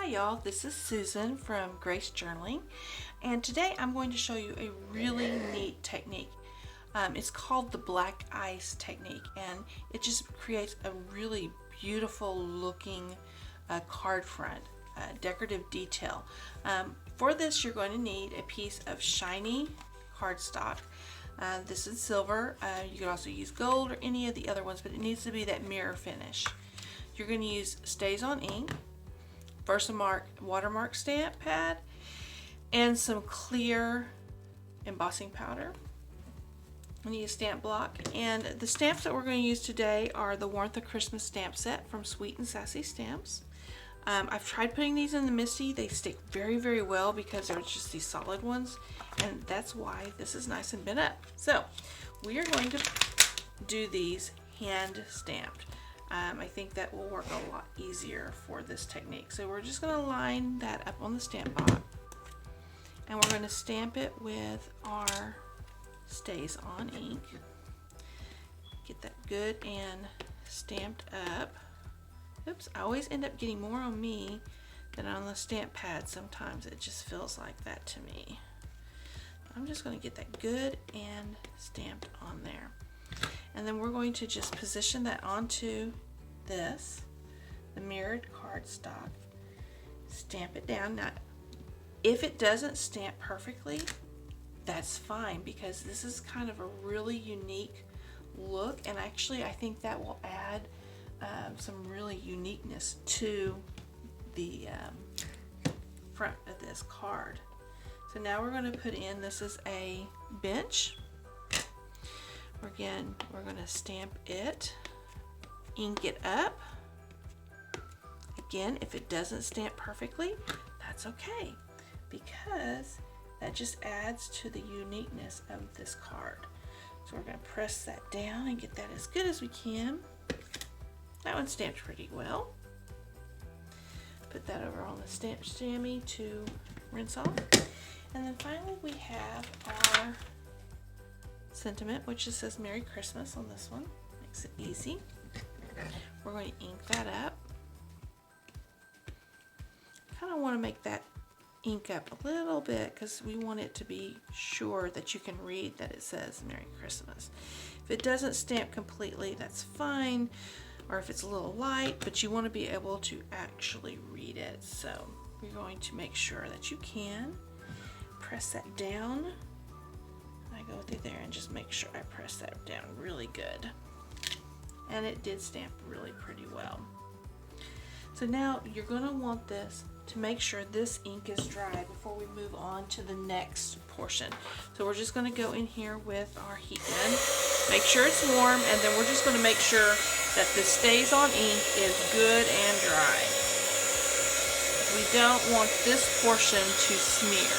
y'all, this is Susan from Grace Journaling, and today I'm going to show you a really neat technique. It's called the black ice technique, and it just creates a really beautiful looking card front, decorative detail. For this you're going to need a piece of shiny cardstock. This is silver. You can also use gold or any of the other ones, but it needs to be that mirror finish. You're going to use Staz on ink, VersaMark Watermark stamp pad, and some clear embossing powder. I need a stamp block, and the stamps that we're going to use today are the Warmth of Christmas stamp set from Sweet and Sassy Stamps. I've tried putting these in the Misty. They stick very, very well because they're just these solid ones, and that's why this is nice and bent up. So we are going to do these hand stamped. I think that will work a lot easier for this technique. So we're just going to line that up on the stamp block, and we're going to stamp it with our Staz on ink. Get that good and stamped up. Oops, I always end up getting more on me than on the stamp pad. Sometimes it just feels like that to me. I'm just going to get that good and stamped on there. And then we're going to just position that onto this, the mirrored cardstock, stamp it down. Now, if it doesn't stamp perfectly, that's fine, because this is kind of a really unique look, and actually I think that will add some really uniqueness to the front of this card. So now we're going to put in, this is a bench. Again, we're going to stamp it, ink it up. Again, if it doesn't stamp perfectly, that's okay, because that just adds to the uniqueness of this card. So we're going to press that down and get that as good as we can. That one stamped pretty well. Put that over on the stamp stammy to rinse off. And then finally we have our sentiment, which just says Merry Christmas on this one. Makes it easy. We're going to ink that up. Kind of want to make that ink up a little bit because we want it to be sure that you can read that it says Merry Christmas. If it doesn't stamp completely, that's fine, or if it's a little light, but you want to be able to actually read it. So we're going to make sure that you can press that down. I go through there and just make sure I press that down really good. And it did stamp really pretty well. So now you're going to want this to make sure this ink is dry before we move on to the next portion. So we're just going to go in here with our heat gun, make sure it's warm, and then we're just going to make sure that the Staz on ink is good and dry. We don't want this portion to smear.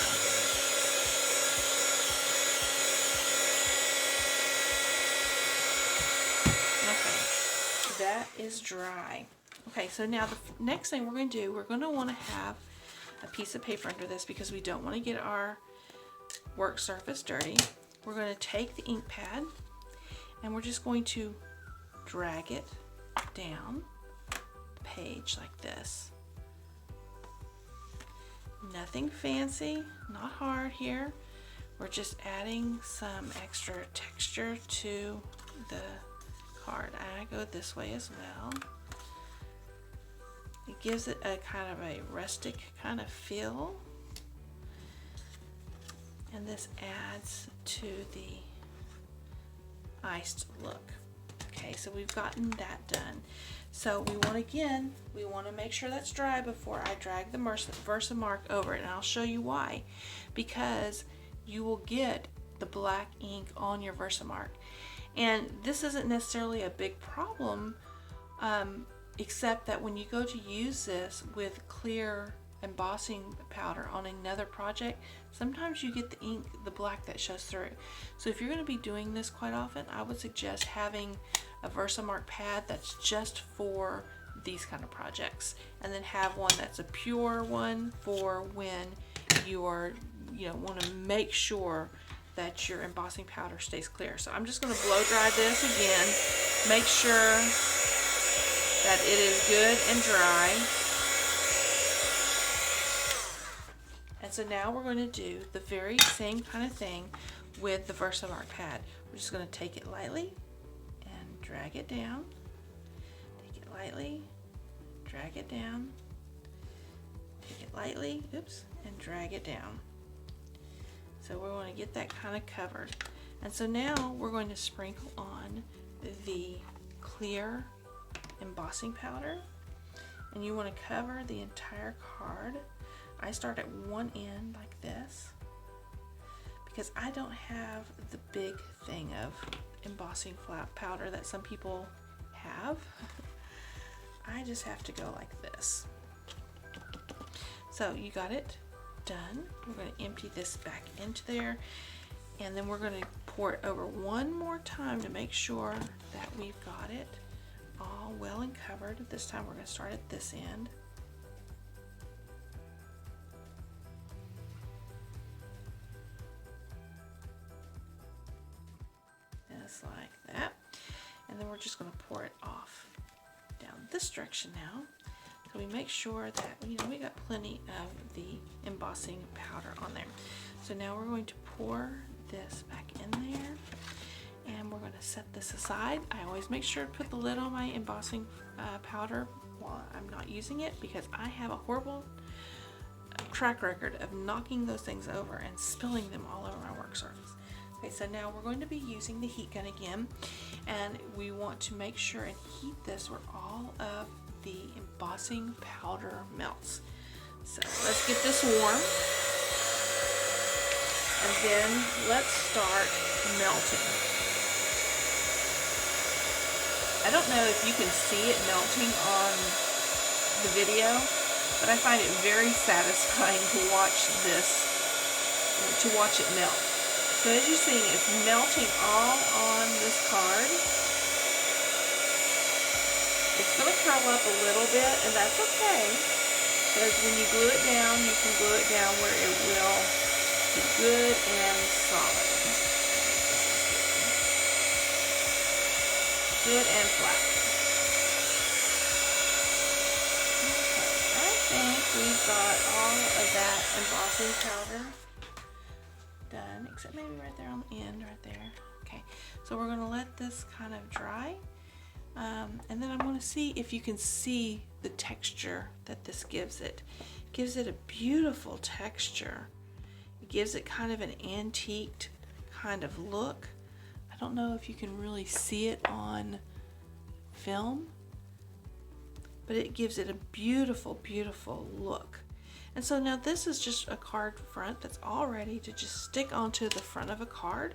Okay, that is dry. Okay, so now the next thing we're going to do, we're going to want to have a piece of paper under this because we don't want to get our work surface dirty. We're going to take the ink pad and we're just going to drag it down the page like this. Nothing fancy, not hard here. We're just adding some extra texture to the card. I go this way as well. It gives it a kind of a rustic kind of feel, and this adds to the iced look. Okay, so we've gotten that done. So we want to make sure that's dry before I drag the VersaMark over it, and I'll show you why. Because you will get the black ink on your VersaMark, and this isn't necessarily a big problem, except that when you go to use this with clear embossing powder on another project, sometimes you get the ink, the black that shows through. So if you're going to be doing this quite often, I would suggest having a VersaMark pad that's just for these kind of projects, and then have one that's a pure one for when you're, want to make sure that your embossing powder stays clear. So I'm just going to blow dry this again, make sure that it is good and dry. And so now we're going to do the very same kind of thing with the VersaMark pad. We're just going to take it lightly and drag it down. Take it lightly, drag it down. Take it lightly, oops, and drag it down. So we're going to get that kind of covered. And so now we're going to sprinkle on the clear embossing powder, and you want to cover the entire card. I start at one end like this because I don't have the big thing of embossing flat powder that some people have. I just have to go like this. So you got it done. We're going to empty this back into there, and then we're going to pour it over one more time to make sure that we've got it all well and covered. This time we're going to start at this end. Just like that. And then we're just going to pour it off down this direction now. So we make sure that, you know, we got plenty of the embossing powder on there. So now we're going to pour this back in there, and we're going to set this aside. I always make sure to put the lid on my embossing powder while I'm not using it, because I have a horrible track record of knocking those things over and spilling them all over my work surface. Okay, so now we're going to be using the heat gun again, and we want to make sure and heat this where all of the embossing powder melts. So let's get this warm, and then let's start melting. I don't know if you can see it melting on the video, but I find it very satisfying to watch this, to watch it melt. So as you're seeing, it's melting all on this card. It's going to curl up a little bit, and that's okay, because when you glue it down, you can glue it down where it will be good and solid. Good and flat. Okay, I think we've got all of that embossing powder done, except maybe right there on the end, right there. Okay, so we're going to let this kind of dry. And then I'm going to see if you can see the texture that this gives it. It gives it a beautiful texture. It gives it kind of an antiqued kind of look. I don't know if you can really see it on film, but it gives it a beautiful, beautiful look. And so now this is just a card front that's all ready to just stick onto the front of a card,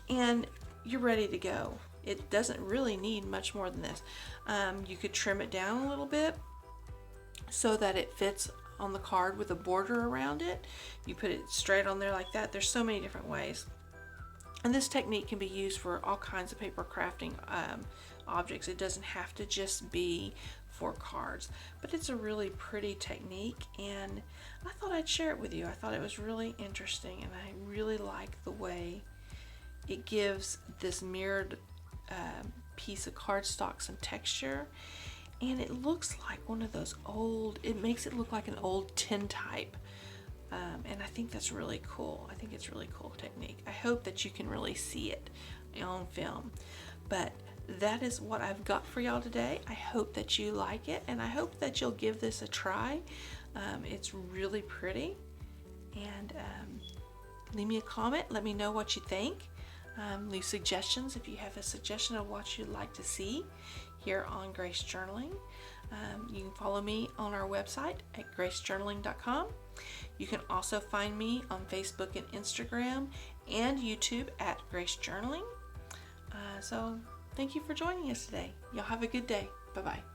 and you're ready to go. It doesn't really need much more than this. You could trim it down a little bit so that it fits on the card with a border around it. You put it straight on there like that. There's so many different ways. And this technique can be used for all kinds of paper crafting objects. It doesn't have to just be for cards, but it's a really pretty technique, and I thought I'd share it with you. I thought it was really interesting, and I really like the way it gives this mirrored piece of cardstock some texture, and it looks like one of those old, it makes it look like an old tin type, and I think that's really cool. I think it's a really cool technique. I hope that you can really see it on film, but that is what I've got for y'all today. I hope that you like it, and I hope that you'll give this a try. It's really pretty, and leave me a comment. Let me know what you think. Leave suggestions if you have a suggestion of what you'd like to see here on Grace Journaling. You can follow me on our website at gracejournaling.com. You can also find me on Facebook and Instagram and YouTube at Grace Journaling. So thank you for joining us today. Y'all have a good day. Bye-bye.